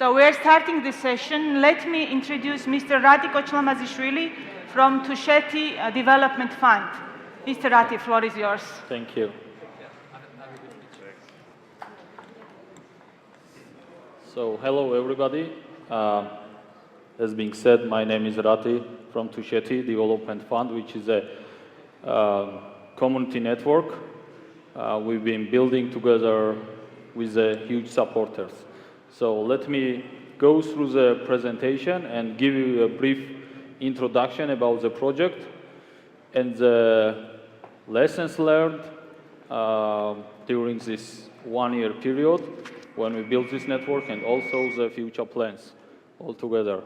So we're starting this session. Let me introduce Mr. Rati Kochlamazishvili from Tusheti Development Fund. Mr. Rati, floor is yours. Thank you. So, hello everybody. As being said, my name is Rati from Tusheti Development Fund, which is a community network we've been building together with huge supporters. So let me go through the presentation and give you a brief introduction about the project and the lessons learned during this one-year period when we built this network, and also the future plans altogether.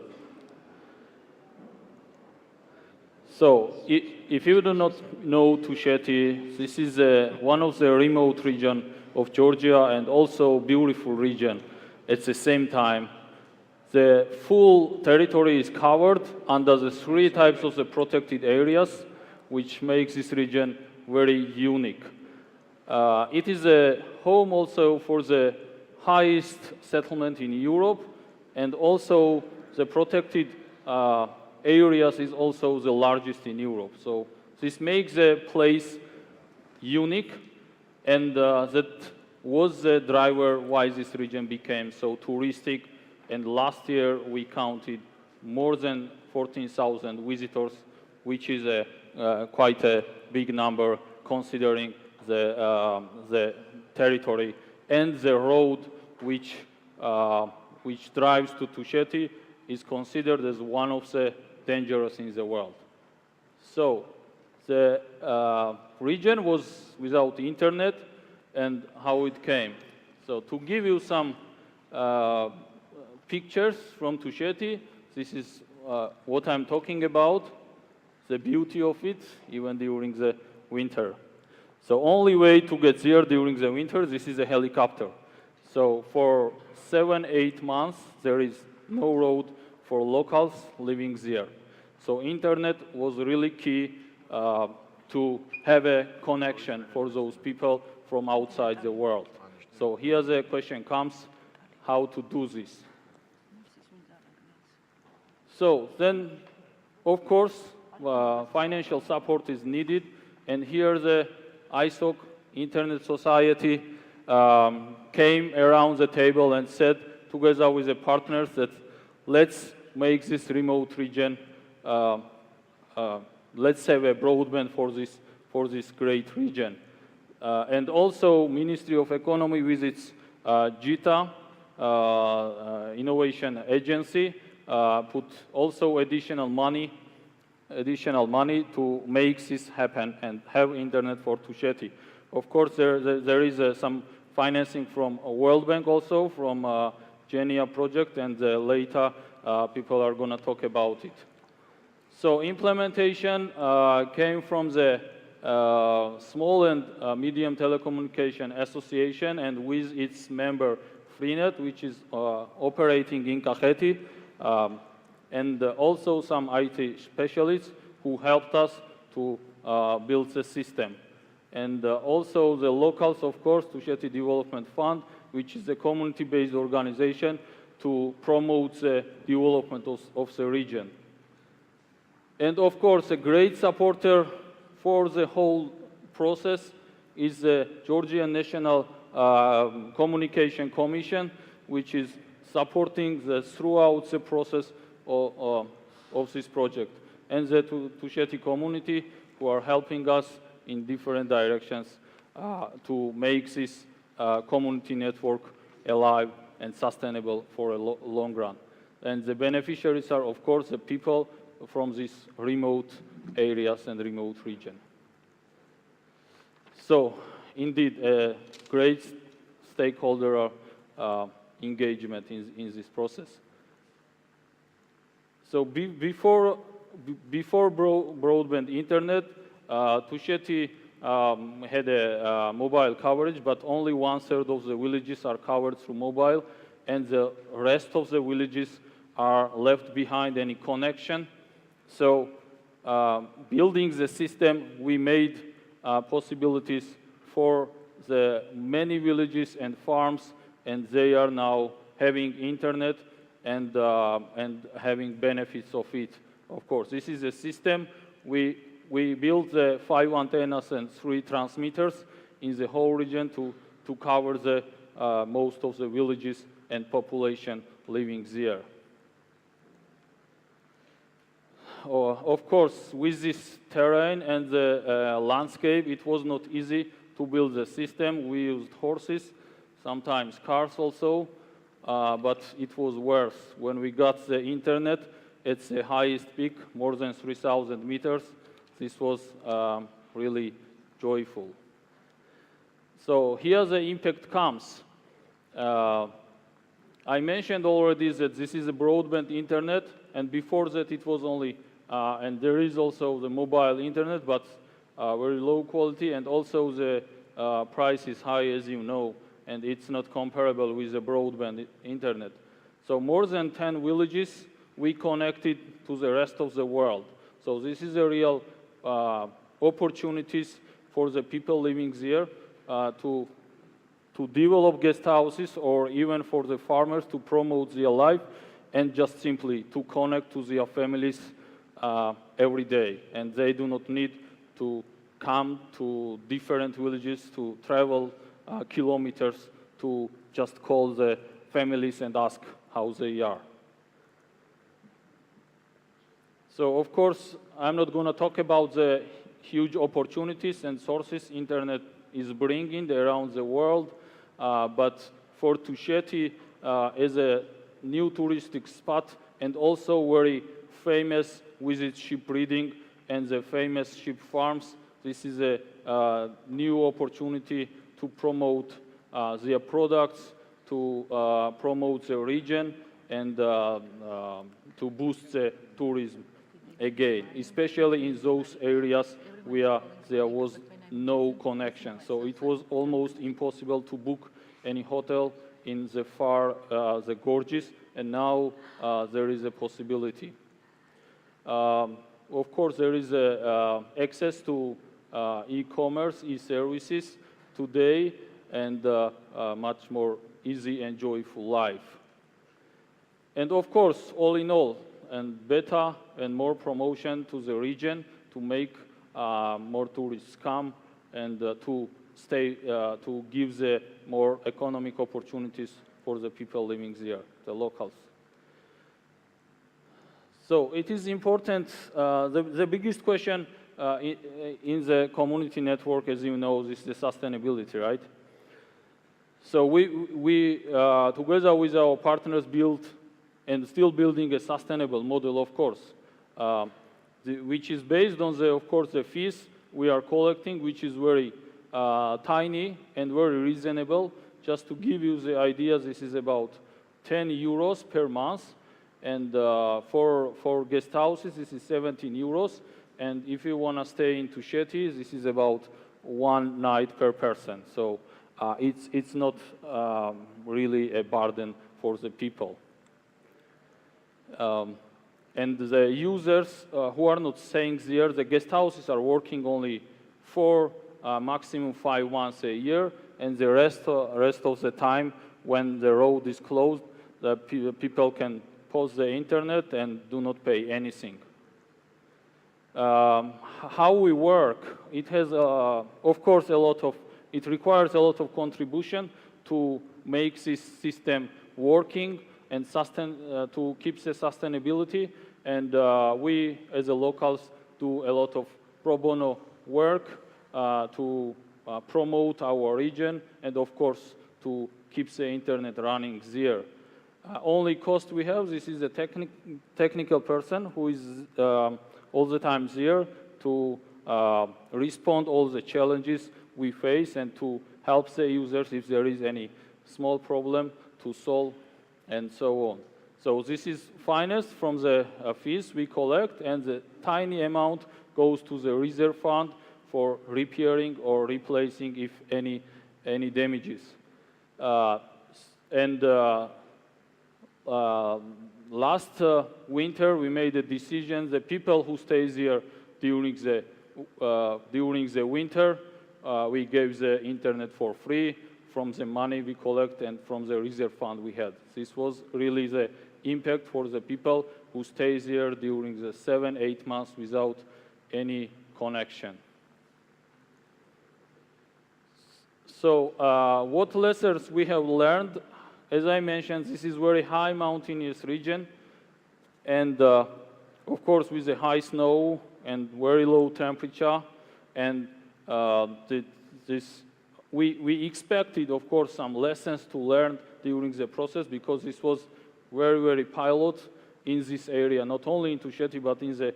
So, if you do not know Tusheti, this is one of the remote regions of Georgia and also beautiful region at the same time. The full territory is covered under the 3 types of the protected areas, which makes this region very unique. It is a home also for the highest settlement in Europe, and also the protected areas is also the largest in Europe. So this makes the place unique, and that was the driver why this region became so touristic. And last year we counted more than 14,000 visitors, which is quite a big number considering the territory and the road which drives to Tusheti is considered as one of the dangerous in the world. So the region was without internet, and how it came. So to give you some pictures from Tusheti, this is what I'm talking about, the beauty of it, even during the winter. So only way to get there during the winter, this is a helicopter. So for 7-8 months, there is no road for locals living there. So internet was really key to have a connection for those people from outside the world. So here the question comes, how to do this? So then, of course, financial support is needed, and here the ISOC, Internet Society, came around the table and said, together with the partners, that let's make this remote region, let's have a broadband for this great region. And also, Ministry of Economy with its JITA, Innovation Agency, put also additional money to make this happen and have internet for Tusheti. Of course, there is some financing from World Bank also, from Genia project, and later people are going to talk about it. So implementation came from the Small and Medium Telecommunication Association, and with its member Freenet, which is operating in Kakheti, and also some IT specialists who helped us to build the system. And also the locals, of course, Tusheti Development Fund, which is a community-based organization to promote the development of the region. And of course, a great supporter for the whole process is the Georgian National Communication Commission, which is supporting throughout the process of this project, and the Tusheti community who are helping us in different directions to make this community network alive and sustainable for a long run. And the beneficiaries are, of course, the people from these remote areas and remote region. So, indeed, a great stakeholder engagement in this process. So before broadband internet, Tusheti had a mobile coverage, but only 1/3 of the villages are covered through mobile, and the rest of the villages are left behind any connection. So building the system, we made possibilities for the many villages and farms, and they are now having internet and having benefits of it. Of course, this is a system. We built the 5 antennas and 3 transmitters in the whole region to cover the most of the villages and population living there. Of course, with this terrain and the landscape, it was not easy to build the system. We used horses, sometimes cars also, but it was worse. When we got the internet, it's the highest peak, more than 3,000 meters. This was really joyful. So here the impact comes. I mentioned already that this is a broadband internet, and before that it was only, and there is also the mobile internet, but very low quality, and also the price is high, as you know, and it's not comparable with the broadband internet. So more than 10 villages we connected to the rest of the world. So this is a real opportunities for the people living there to develop guest houses, or even for the farmers to promote their life and just simply to connect to their families every day. And they do not need to come to different villages, to travel kilometers to just call the families and ask how they are. So of course, I'm not going to talk about the huge opportunities and sources internet is bringing around the world, but for Tusheti as a new touristic spot and also very famous with its sheep breeding and the famous sheep farms, this is a new opportunity to promote their products, to promote the region, and to boost the tourism again, especially in those areas where there was no connection. So it was almost impossible to book any hotel in the the gorges, and now there is a possibility. Of course, there is access to e-commerce, e-services today, and much more easy and joyful life. And of course, all in all, and better and more promotion to the region to make more tourists come and to give the more economic opportunities for the people living there, the locals. So it is important, the biggest question in the community network, as you know, is the sustainability, right? So we together with our partners built and still building a sustainable model, of course, which is based on of course, the fees we are collecting, which is very tiny and very reasonable. Just to give you the idea, this is about 10 euros per month, and for guest houses, this is 17 euros, and if you want to stay in Tusheti, this is about 1 night per person. So it's not really a burden for the people. And the users who are not staying there, the guest houses are working only 4, maximum 5 months a year, and the rest of the time when the road is closed, the people can pause the internet and do not pay anything. How we work, it has, of course, it requires a lot of contribution to make this system working and to keep the sustainability. And we, as the locals, do a lot of pro bono work to promote our region and, of course, to keep the internet running there. Only cost we have, this is a technical person who is all the time there to respond all the challenges we face and to help the users if there is any small problem to solve, and so on. So this is financed from the fees we collect, and the tiny amount goes to the reserve fund for repairing or replacing if any damages. Last winter we made a decision: the people who stay there during the winter, we gave the internet for free from the money we collect and from the reserve fund we had. This was really the impact for the people who stays here during the 7-8 months without any connection. So what lessons we have learned? As I mentioned, this is very high mountainous region, and of course with the high snow and very low temperature, and we expected, of course, some lessons to learn during the process, because this was very, very pilot in this area, not only in Tusheti, but in the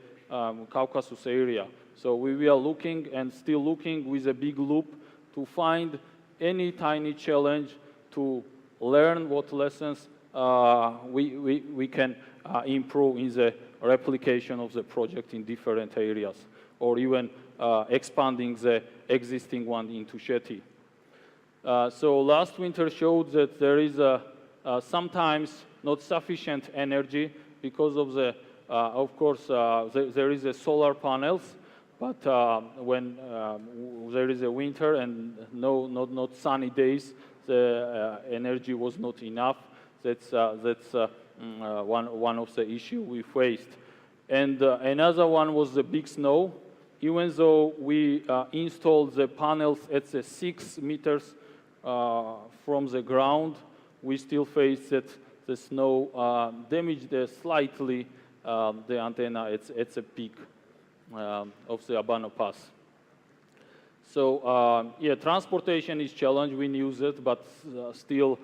Caucasus area. So we are looking and still looking with a big loop to find any tiny challenge to learn what lessons we can improve in the replication of the project in different areas, or even expanding the existing one in Tusheti. So last winter showed that there is sometimes not sufficient energy because of the, of course, there is a solar panels, but when there is a winter and not sunny days, the energy was not enough. That's one of the issues we faced. And another one was the big snow. Even though we installed the panels at the 6 meters from the ground, we still faced that the snow damaged slightly the antenna at the peak of the Abano Pass. So yeah, transportation is challenge. We use it, but still,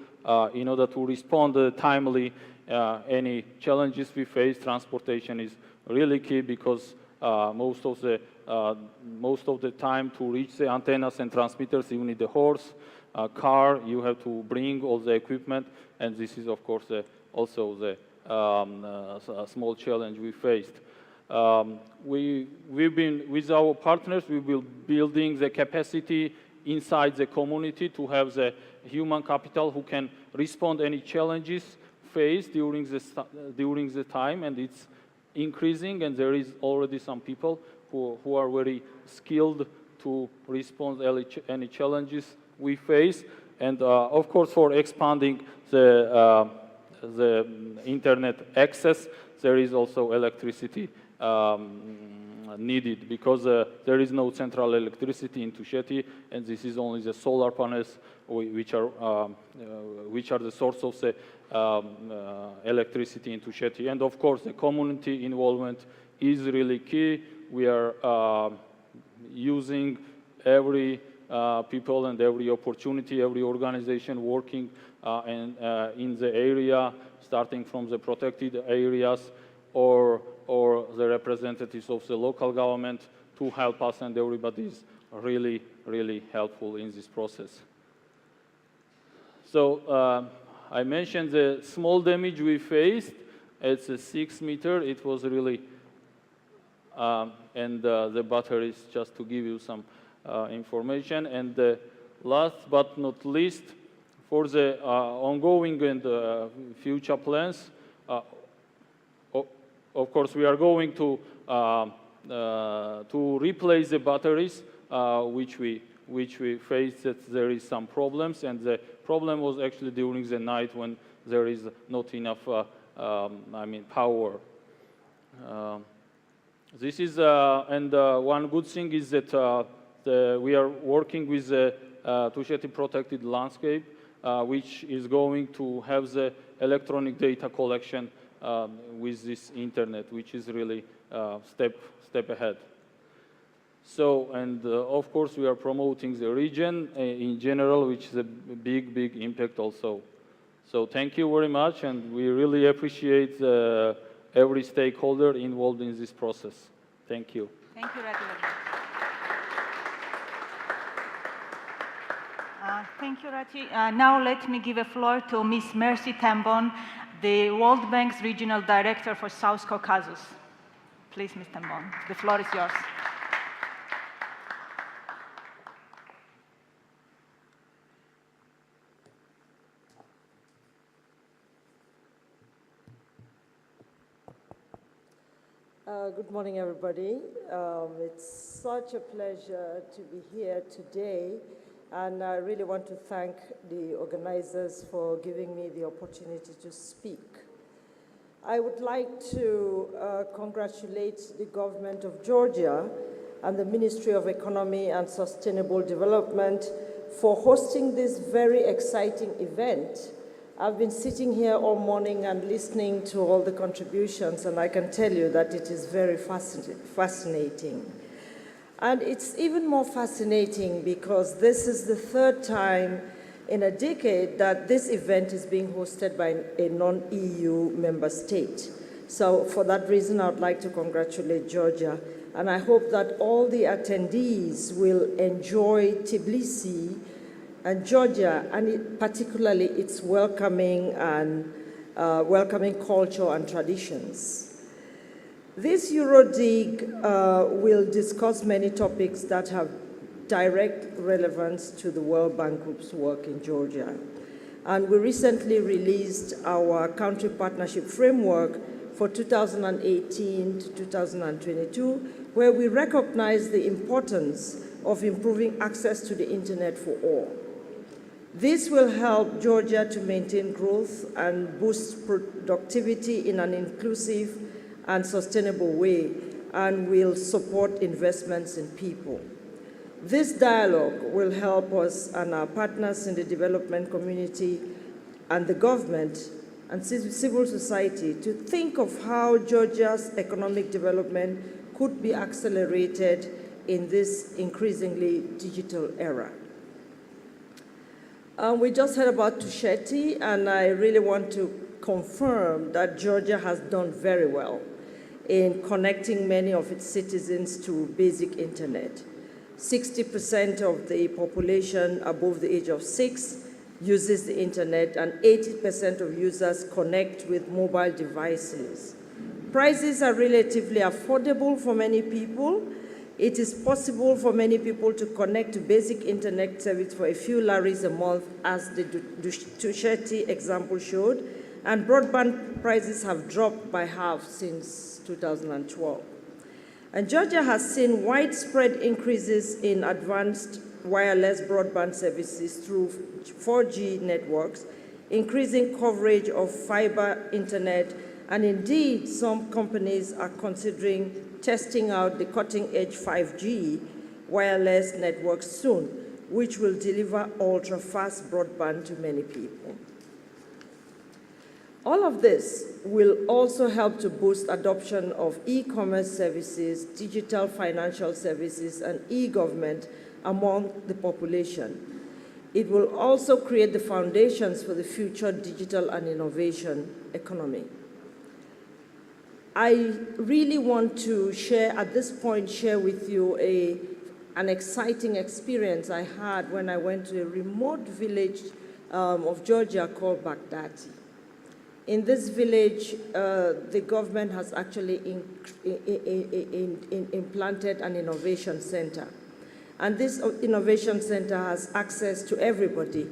in order to respond timely, any challenges we face, transportation is really key, because most of the time to reach the antennas and transmitters, you need a horse, a car. You have to bring all the equipment, and this is, of course, also the small challenge we faced. We've been, with our partners, we will building the capacity inside the community to have the human capital who can respond any challenges faced during the time, and it's increasing, and there is already some people who are very skilled to respond any challenges we face. And of course, for expanding the internet access, there is also electricity needed, because there is no central electricity in Tusheti, and this is only the solar panels which are the source of the electricity in Tusheti. And of course, the community involvement is really key. We are using every people and every opportunity, every organization working in the area, starting from the protected areas or the representatives of the local government to help us, and everybody is really, really helpful in this process. So I mentioned the small damage we faced. It's a 6 meter. It was really, and the batteries, just to give you some information. And last but not least, for the ongoing and future plans, of course, we are going to replace the batteries, which we faced that there is some problems, and the problem was actually during the night when there is not enough, power. This is, and one good thing is that we are working with the Tusheti protected landscape, which is going to have the electronic data collection with this internet, which is really step ahead. So, and of course, we are promoting the region in general, which is a big impact also. So thank you very much, and we really appreciate every stakeholder involved in this process. Thank you. Thank you, Rati. Thank you, Rati. Now let me give a floor to Ms. Mercy Tambon, the World Bank's Regional Director for South Caucasus. Please, Ms. Tambon, the floor is yours. Good morning, everybody. It's such a pleasure to be here today and I really want to thank the organizers for giving me the opportunity to speak. I would like to congratulate the government of Georgia and the Ministry of Economy and Sustainable Development for hosting this very exciting event. I've been sitting here all morning and listening to all the contributions, and I can tell you that it is very fascinating. And it's even more fascinating because this is the third time in a decade that this event is being hosted by a non-EU member state. So for that reason, I would like to congratulate Georgia. And I hope that all the attendees will enjoy Tbilisi and Georgia, and particularly its welcoming welcoming culture and traditions. This EuroDiG will discuss many topics that have direct relevance to the World Bank Group's work in Georgia. And we recently released our country partnership framework for 2018 to 2022, where we recognize the importance of improving access to the internet for all. This will help Georgia to maintain growth and boost productivity in an inclusive and sustainable way, and will support investments in people. This dialogue will help us and our partners in the development community and the government and civil society to think of how Georgia's economic development could be accelerated in this increasingly digital era. We just heard about Tusheti, and I really want to confirm that Georgia has done very well in connecting many of its citizens to basic internet. 60% of the population above the age of 6 uses the internet, and 80% of users connect with mobile devices. Prices are relatively affordable for many people. It is possible for many people to connect to basic internet service for a few laris a month, as the Tusheti example showed, and broadband prices have dropped by half since 2012. And Georgia has seen widespread increases in advanced wireless broadband services through 4G networks, increasing coverage of fiber internet, and indeed some companies are considering testing out the cutting-edge 5G wireless networks soon, which will deliver ultra-fast broadband to many people. All of this will also help to boost adoption of e-commerce services, digital financial services, and e-government among the population. It will also create the foundations for the future digital and innovation economy. I really want to at this point, share with you an exciting experience I had when I went to a remote village of Georgia called Baghdati. In this village, the government has actually implanted an innovation center. And this innovation center has access to everybody,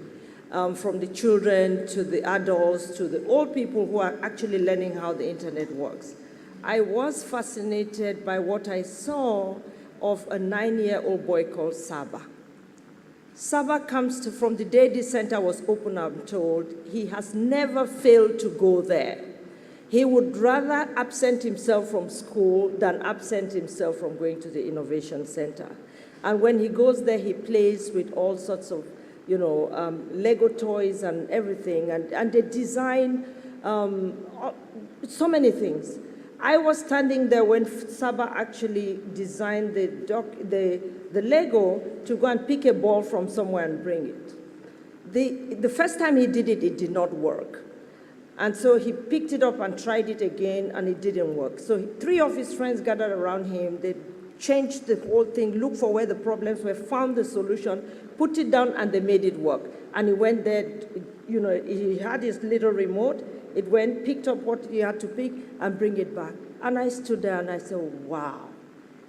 from the children to the adults to the old people who are actually learning how the internet works. I was fascinated by what I saw of a 9-year-old boy called Saba. Saba comes from the day this center was opened, I'm told, he has never failed to go there. He would rather absent himself from school than absent himself from going to the innovation center. And when he goes there, he plays with all sorts of, Lego toys and everything, and they design so many things. I was standing there when Saba actually designed the Lego to go and pick a ball from somewhere and bring it. The first time he did it, it did not work. And so he picked it up and tried it again, and it didn't work. So 3 of his friends gathered around him. They changed the whole thing, looked for where the problems were, found the solution, put it down, and they made it work. And he went there, he had his little remote. It went, picked up what he had to pick, and bring it back. And I stood there and I said, wow,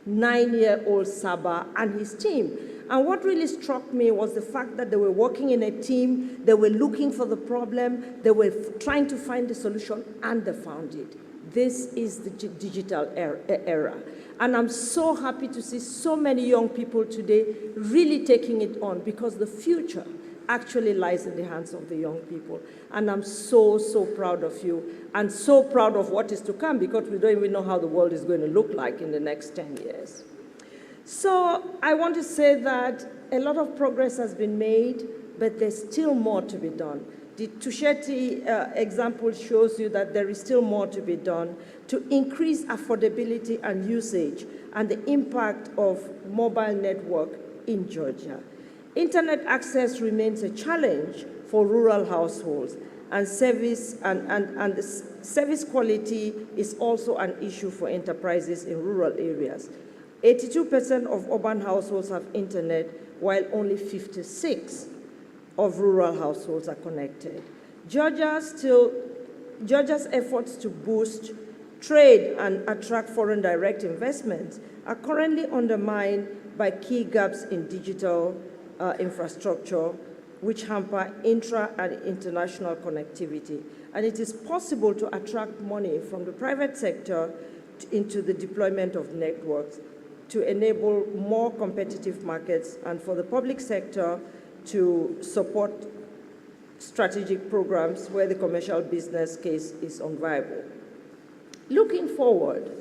9-year-old Saba and his team. And what really struck me was the fact that they were working in a team, they were looking for the problem, they were trying to find the solution, and they found it. This is the digital era. And I'm so happy to see so many young people today really taking it on, because the future actually lies in the hands of the young people. And I'm so, so proud of you, and so proud of what is to come, because we don't even know how the world is going to look like in the next 10 years. So I want to say that a lot of progress has been made, but there's still more to be done. The Tusheti example shows you that there is still more to be done to increase affordability and usage and the impact of mobile network in Georgia. Internet access remains a challenge for rural households, and service quality is also an issue for enterprises in rural areas. 82% of urban households have internet, while only 56% of rural households are connected. Georgia's efforts to boost trade and attract foreign direct investments are currently undermined by key gaps in digital infrastructure, which hamper intra and international connectivity. And it is possible to attract money from the private sector into the deployment of networks to enable more competitive markets, and for the public sector to support strategic programs where the commercial business case is unviable. Looking forward,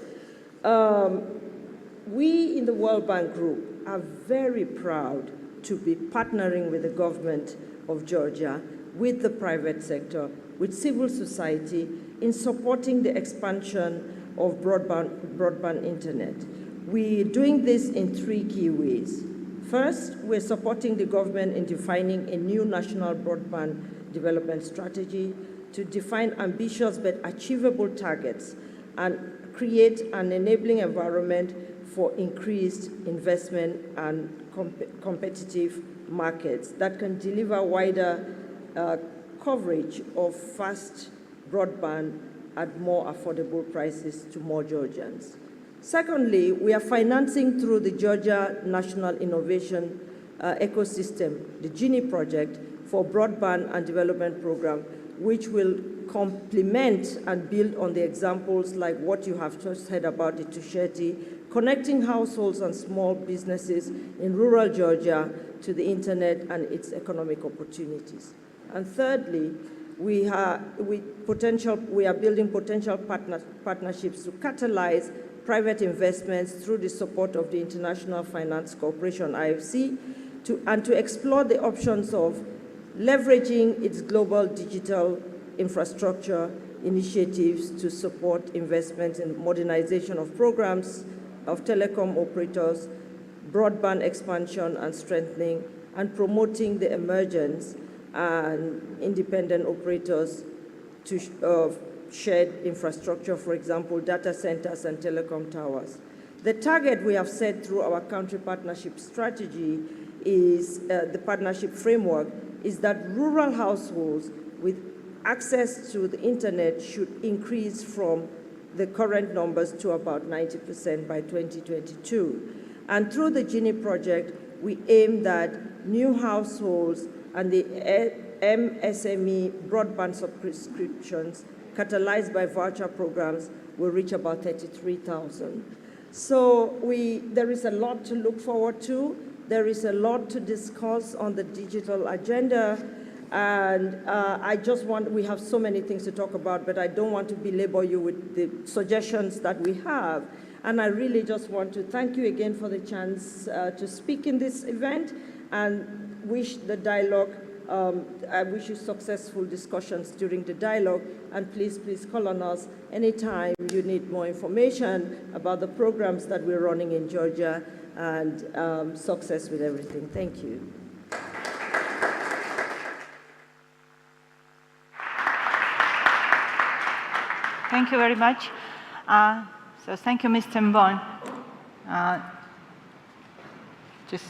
we in the World Bank Group are very proud to be partnering with the government of Georgia, with the private sector, with civil society in supporting the expansion of broadband internet. We're doing this in 3 key ways. First, we're supporting the government in defining a new national broadband development strategy to define ambitious but achievable targets and create an enabling environment for increased investment and competitive markets that can deliver wider coverage of fast broadband at more affordable prices to more Georgians. Secondly, we are financing through the Georgia National Innovation Ecosystem, the GINI project, for broadband and development program, which will complement and build on the examples like what you have just heard about the Tusheti, connecting households and small businesses in rural Georgia to the internet and its economic opportunities. And thirdly, we are building potential partnerships to catalyze private investments through the support of the International Finance Corporation, IFC, and to explore the options of leveraging its global digital infrastructure initiatives to support investments in modernization of programs of telecom operators, broadband expansion and strengthening, and promoting the emergence and independent operators of shared infrastructure, for example, data centers and telecom towers. The target we have set through our country partnership strategy is the partnership framework is that rural households with access to the internet should increase from the current numbers to about 90% by 2022. And through the GINI project, we aim that new households and the MSME broadband subscriptions catalyzed by voucher programs will reach about 33,000. So there is a lot to look forward to. There is a lot to discuss on the digital agenda. And we have so many things to talk about, but I don't want to belabor you with the suggestions that we have. And I really just want to thank you again for the chance to speak in this event, and wish the dialogue, I wish you successful discussions during the dialogue, and please call on us anytime you need more information about the programs that we're running in Georgia, and success with everything. Thank you. Thank you very much. So thank you, Mr. Mbon. Just